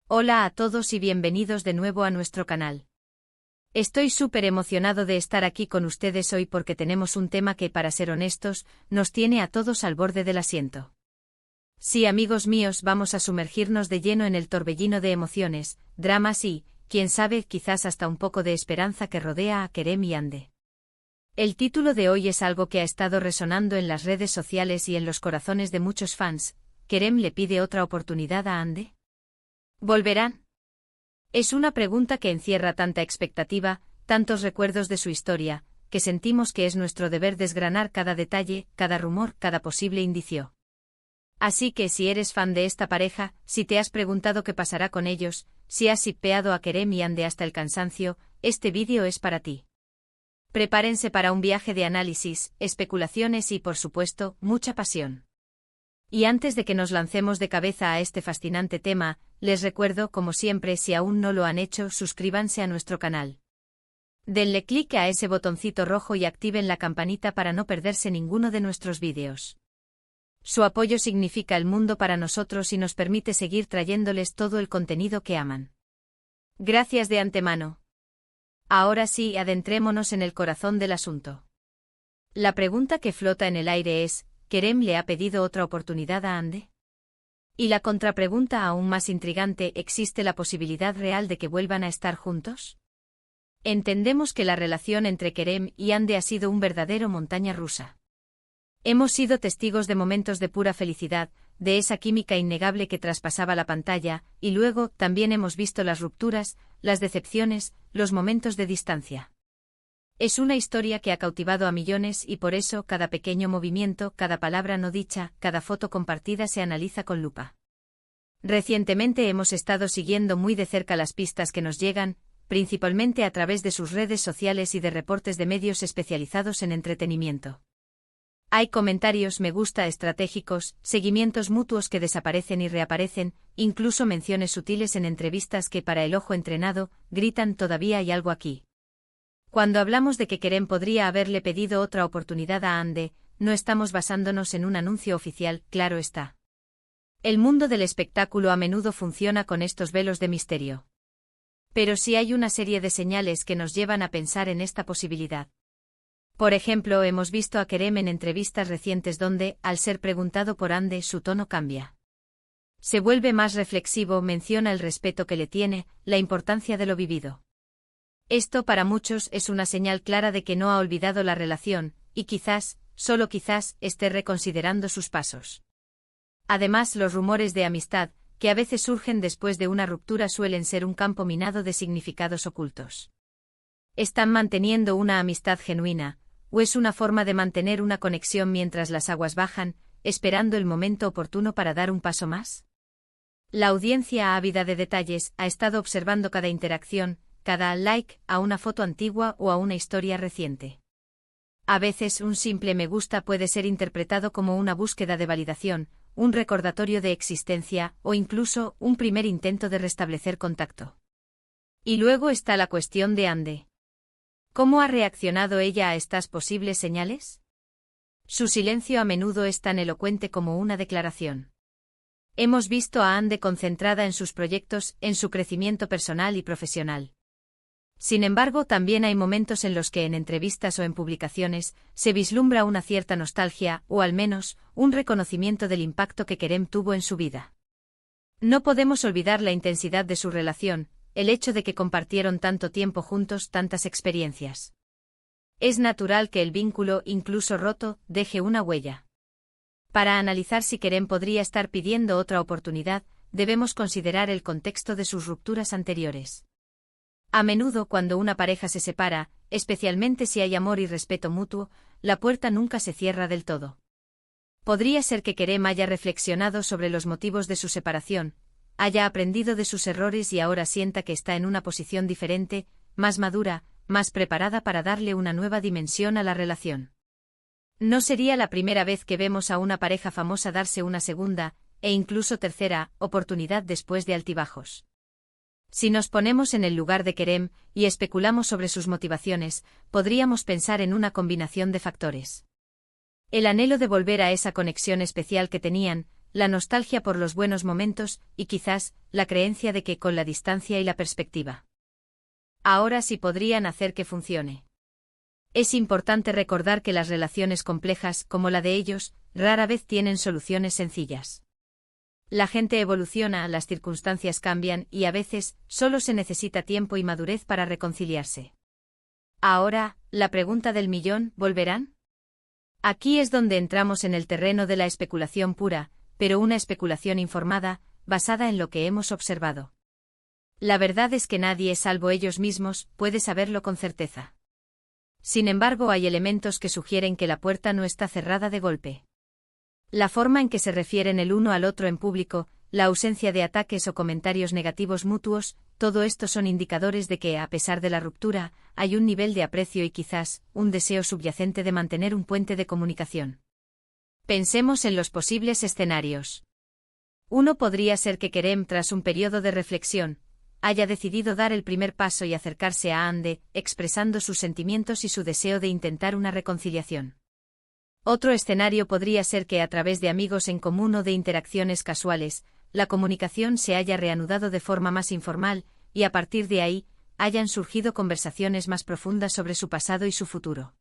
Hola a todos y bienvenidos de nuevo a nuestro canal. Estoy súper emocionado de estar aquí con ustedes hoy porque tenemos un tema que, para ser honestos, nos tiene a todos al borde del asiento. Sí, amigos míos, vamos a sumergirnos de lleno en el torbellino de emociones, dramas y, quién sabe, quizás hasta un poco de esperanza que rodea a Kerem y Hande. El título de hoy es algo que ha estado resonando en las redes sociales y en los corazones de muchos fans. ¿Kerem le pide otra oportunidad a Hande? ¿Volverán? Es una pregunta que encierra tanta expectativa, tantos recuerdos de su historia, que sentimos que es nuestro deber desgranar cada detalle, cada rumor, cada posible indicio. Así que si eres fan de esta pareja, si te has preguntado qué pasará con ellos, si has shippeado a Kerem y Hande hasta el cansancio, este vídeo es para ti. Prepárense para un viaje de análisis, especulaciones y, por supuesto, mucha pasión. Y antes de que nos lancemos de cabeza a este fascinante tema, les recuerdo, como siempre, si aún no lo han hecho, suscríbanse a nuestro canal. Denle clic a ese botoncito rojo y activen la campanita para no perderse ninguno de nuestros vídeos. Su apoyo significa el mundo para nosotros y nos permite seguir trayéndoles todo el contenido que aman. Gracias de antemano. Ahora sí, adentrémonos en el corazón del asunto. La pregunta que flota en el aire es: ¿Kerem le ha pedido otra oportunidad a Hande? Y la contrapregunta aún más intrigante: ¿existe la posibilidad real de que vuelvan a estar juntos? Entendemos que la relación entre Kerem y Hande ha sido un verdadero montaña rusa. Hemos sido testigos de momentos de pura felicidad, de esa química innegable que traspasaba la pantalla, y luego también hemos visto las rupturas, las decepciones, los momentos de distancia. Es una historia que ha cautivado a millones y por eso cada pequeño movimiento, cada palabra no dicha, cada foto compartida se analiza con lupa. Recientemente hemos estado siguiendo muy de cerca las pistas que nos llegan, principalmente a través de sus redes sociales y de reportes de medios especializados en entretenimiento. Hay comentarios me gusta estratégicos, seguimientos mutuos que desaparecen y reaparecen, incluso menciones sutiles en entrevistas que, para el ojo entrenado, gritan todavía hay algo aquí. Cuando hablamos de que Kerem podría haberle pedido otra oportunidad a Hande, no estamos basándonos en un anuncio oficial, claro está. El mundo del espectáculo a menudo funciona con estos velos de misterio. Pero sí hay una serie de señales que nos llevan a pensar en esta posibilidad. Por ejemplo, hemos visto a Kerem en entrevistas recientes donde, al ser preguntado por Hande, su tono cambia. Se vuelve más reflexivo, menciona el respeto que le tiene, la importancia de lo vivido. Esto para muchos es una señal clara de que no ha olvidado la relación, y quizás, solo quizás, esté reconsiderando sus pasos. Además, los rumores de amistad, que a veces surgen después de una ruptura, suelen ser un campo minado de significados ocultos. ¿Están manteniendo una amistad genuina, o es una forma de mantener una conexión mientras las aguas bajan, esperando el momento oportuno para dar un paso más? La audiencia ávida de detalles ha estado observando cada interacción, cada like a una foto antigua o a una historia reciente. A veces un simple me gusta puede ser interpretado como una búsqueda de validación, un recordatorio de existencia o incluso un primer intento de restablecer contacto. Y luego está la cuestión de Hande. ¿Cómo ha reaccionado ella a estas posibles señales? Su silencio a menudo es tan elocuente como una declaración. Hemos visto a Hande concentrada en sus proyectos, en su crecimiento personal y profesional. Sin embargo, también hay momentos en los que en entrevistas o en publicaciones se vislumbra una cierta nostalgia, o al menos, un reconocimiento del impacto que Kerem tuvo en su vida. No podemos olvidar la intensidad de su relación, el hecho de que compartieron tanto tiempo juntos, tantas experiencias. Es natural que el vínculo, incluso roto, deje una huella. Para analizar si Kerem podría estar pidiendo otra oportunidad, debemos considerar el contexto de sus rupturas anteriores. A menudo cuando una pareja se separa, especialmente si hay amor y respeto mutuo, la puerta nunca se cierra del todo. Podría ser que Kerem haya reflexionado sobre los motivos de su separación, haya aprendido de sus errores y ahora sienta que está en una posición diferente, más madura, más preparada para darle una nueva dimensión a la relación. No sería la primera vez que vemos a una pareja famosa darse una segunda, e incluso tercera, oportunidad después de altibajos. Si nos ponemos en el lugar de Kerem y especulamos sobre sus motivaciones, podríamos pensar en una combinación de factores. El anhelo de volver a esa conexión especial que tenían, la nostalgia por los buenos momentos y quizás la creencia de que con la distancia y la perspectiva, ahora sí podrían hacer que funcione. Es importante recordar que las relaciones complejas, como la de ellos, rara vez tienen soluciones sencillas. La gente evoluciona, las circunstancias cambian y a veces solo se necesita tiempo y madurez para reconciliarse. Ahora, la pregunta del millón, ¿volverán? Aquí es donde entramos en el terreno de la especulación pura, pero una especulación informada, basada en lo que hemos observado. La verdad es que nadie, salvo ellos mismos, puede saberlo con certeza. Sin embargo, hay elementos que sugieren que la puerta no está cerrada de golpe. La forma en que se refieren el uno al otro en público, la ausencia de ataques o comentarios negativos mutuos, todo esto son indicadores de que, a pesar de la ruptura, hay un nivel de aprecio y quizás un deseo subyacente de mantener un puente de comunicación. Pensemos en los posibles escenarios. Uno podría ser que Kerem, tras un periodo de reflexión, haya decidido dar el primer paso y acercarse a Hande, expresando sus sentimientos y su deseo de intentar una reconciliación. Otro escenario podría ser que a través de amigos en común o de interacciones casuales, la comunicación se haya reanudado de forma más informal, y a partir de ahí, hayan surgido conversaciones más profundas sobre su pasado y su futuro.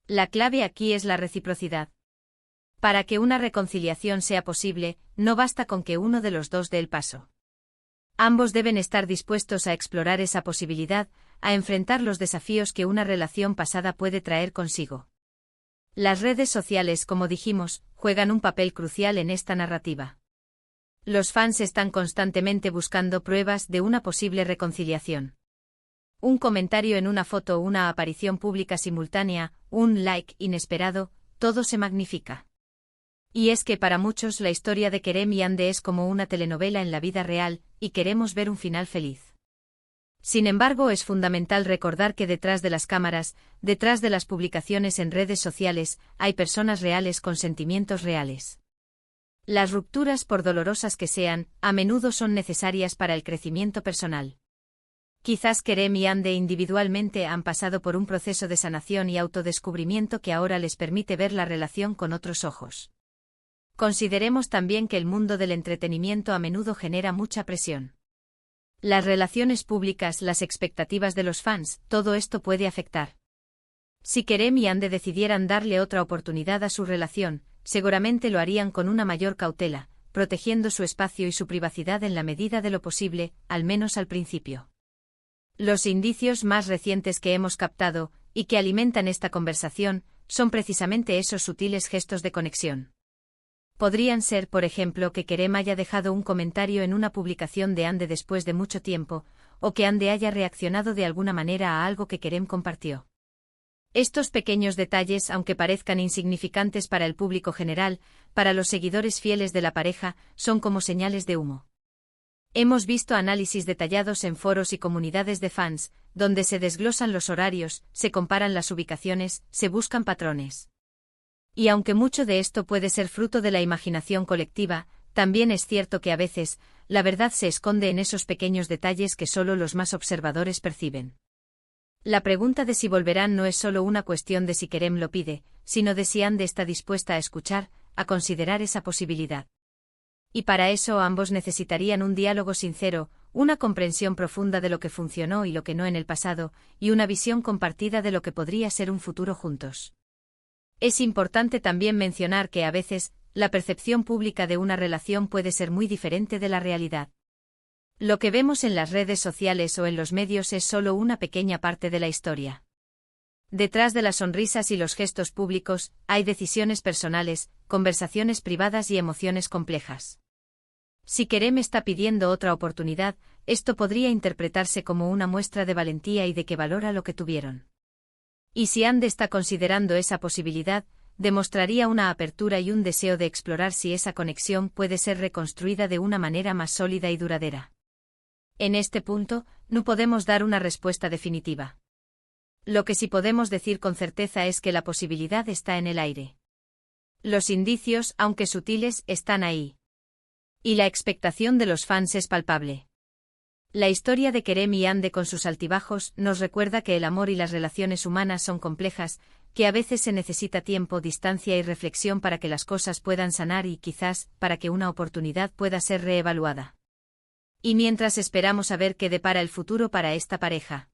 La clave aquí es la reciprocidad. Para que una reconciliación sea posible, no basta con que uno de los dos dé el paso. Ambos deben estar dispuestos a explorar esa posibilidad, a enfrentar los desafíos que una relación pasada puede traer consigo. Las redes sociales, como dijimos, juegan un papel crucial en esta narrativa. Los fans están constantemente buscando pruebas de una posible reconciliación. Un comentario en una foto, una aparición pública simultánea, un like inesperado, todo se magnifica. Y es que para muchos la historia de Kerem y Hande es como una telenovela en la vida real, y queremos ver un final feliz. Sin embargo, es fundamental recordar que detrás de las cámaras, detrás de las publicaciones en redes sociales, hay personas reales con sentimientos reales. Las rupturas, por dolorosas que sean, a menudo son necesarias para el crecimiento personal. Quizás Kerem y Hande individualmente han pasado por un proceso de sanación y autodescubrimiento que ahora les permite ver la relación con otros ojos. Consideremos también que el mundo del entretenimiento a menudo genera mucha presión. Las relaciones públicas, las expectativas de los fans, todo esto puede afectar. Si Kerem y Hande decidieran darle otra oportunidad a su relación, seguramente lo harían con una mayor cautela, protegiendo su espacio y su privacidad en la medida de lo posible, al menos al principio. Los indicios más recientes que hemos captado, y que alimentan esta conversación, son precisamente esos sutiles gestos de conexión. Podrían ser, por ejemplo, que Kerem haya dejado un comentario en una publicación de Hande después de mucho tiempo, o que Hande haya reaccionado de alguna manera a algo que Kerem compartió. Estos pequeños detalles, aunque parezcan insignificantes para el público general, para los seguidores fieles de la pareja, son como señales de humo. Hemos visto análisis detallados en foros y comunidades de fans, donde se desglosan los horarios, se comparan las ubicaciones, se buscan patrones. Y aunque mucho de esto puede ser fruto de la imaginación colectiva, también es cierto que a veces, la verdad se esconde en esos pequeños detalles que solo los más observadores perciben. La pregunta de si volverán no es solo una cuestión de si Kerem lo pide, sino de si Hande está dispuesta a escuchar, a considerar esa posibilidad. Y para eso ambos necesitarían un diálogo sincero, una comprensión profunda de lo que funcionó y lo que no en el pasado, y una visión compartida de lo que podría ser un futuro juntos. Es importante también mencionar que a veces, la percepción pública de una relación puede ser muy diferente de la realidad. Lo que vemos en las redes sociales o en los medios es solo una pequeña parte de la historia. Detrás de las sonrisas y los gestos públicos, hay decisiones personales, conversaciones privadas y emociones complejas. Si Kerem está pidiendo otra oportunidad, esto podría interpretarse como una muestra de valentía y de que valora lo que tuvieron. Y si Hande está considerando esa posibilidad, demostraría una apertura y un deseo de explorar si esa conexión puede ser reconstruida de una manera más sólida y duradera. En este punto, no podemos dar una respuesta definitiva. Lo que sí podemos decir con certeza es que la posibilidad está en el aire. Los indicios, aunque sutiles, están ahí. Y la expectación de los fans es palpable. La historia de Kerem y Hande con sus altibajos nos recuerda que el amor y las relaciones humanas son complejas, que a veces se necesita tiempo, distancia y reflexión para que las cosas puedan sanar y quizás para que una oportunidad pueda ser reevaluada. Y mientras esperamos a ver qué depara el futuro para esta pareja.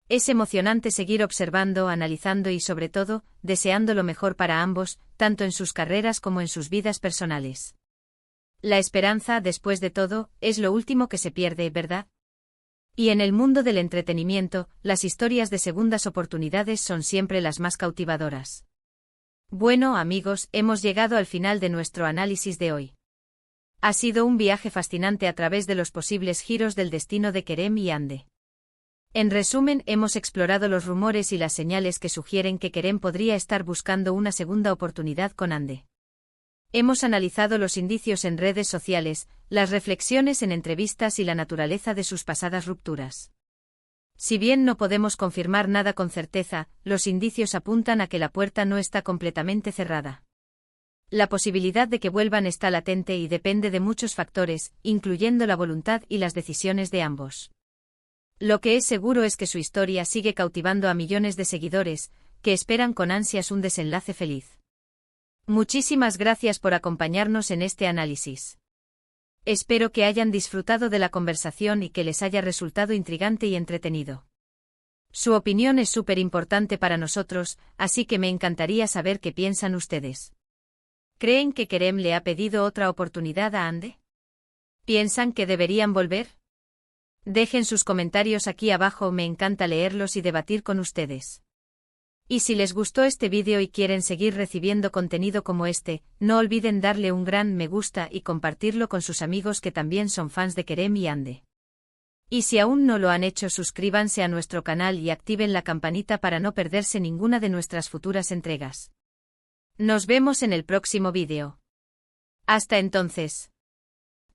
Es emocionante seguir observando, analizando y sobre todo, deseando lo mejor para ambos, tanto en sus carreras como en sus vidas personales. La esperanza, después de todo, es lo último que se pierde, ¿verdad? Y en el mundo del entretenimiento, las historias de segundas oportunidades son siempre las más cautivadoras. Bueno, amigos, hemos llegado al final de nuestro análisis de hoy. Ha sido un viaje fascinante a través de los posibles giros del destino de Kerem y Hande. En resumen, hemos explorado los rumores y las señales que sugieren que Kerem podría estar buscando una segunda oportunidad con Hande. Hemos analizado los indicios en redes sociales, las reflexiones en entrevistas y la naturaleza de sus pasadas rupturas. Si bien no podemos confirmar nada con certeza, los indicios apuntan a que la puerta no está completamente cerrada. La posibilidad de que vuelvan está latente y depende de muchos factores, incluyendo la voluntad y las decisiones de ambos. Lo que es seguro es que su historia sigue cautivando a millones de seguidores, que esperan con ansias un desenlace feliz. Muchísimas gracias por acompañarnos en este análisis. Espero que hayan disfrutado de la conversación y que les haya resultado intrigante y entretenido. Su opinión es súper importante para nosotros, así que me encantaría saber qué piensan ustedes. ¿Creen que Kerem le ha pedido otra oportunidad a Hande? ¿Piensan que deberían volver? Dejen sus comentarios aquí abajo, me encanta leerlos y debatir con ustedes. Y si les gustó este vídeo y quieren seguir recibiendo contenido como este, no olviden darle un gran me gusta y compartirlo con sus amigos que también son fans de Kerem y Hande. Y si aún no lo han hecho, suscríbanse a nuestro canal y activen la campanita para no perderse ninguna de nuestras futuras entregas. Nos vemos en el próximo vídeo. Hasta entonces.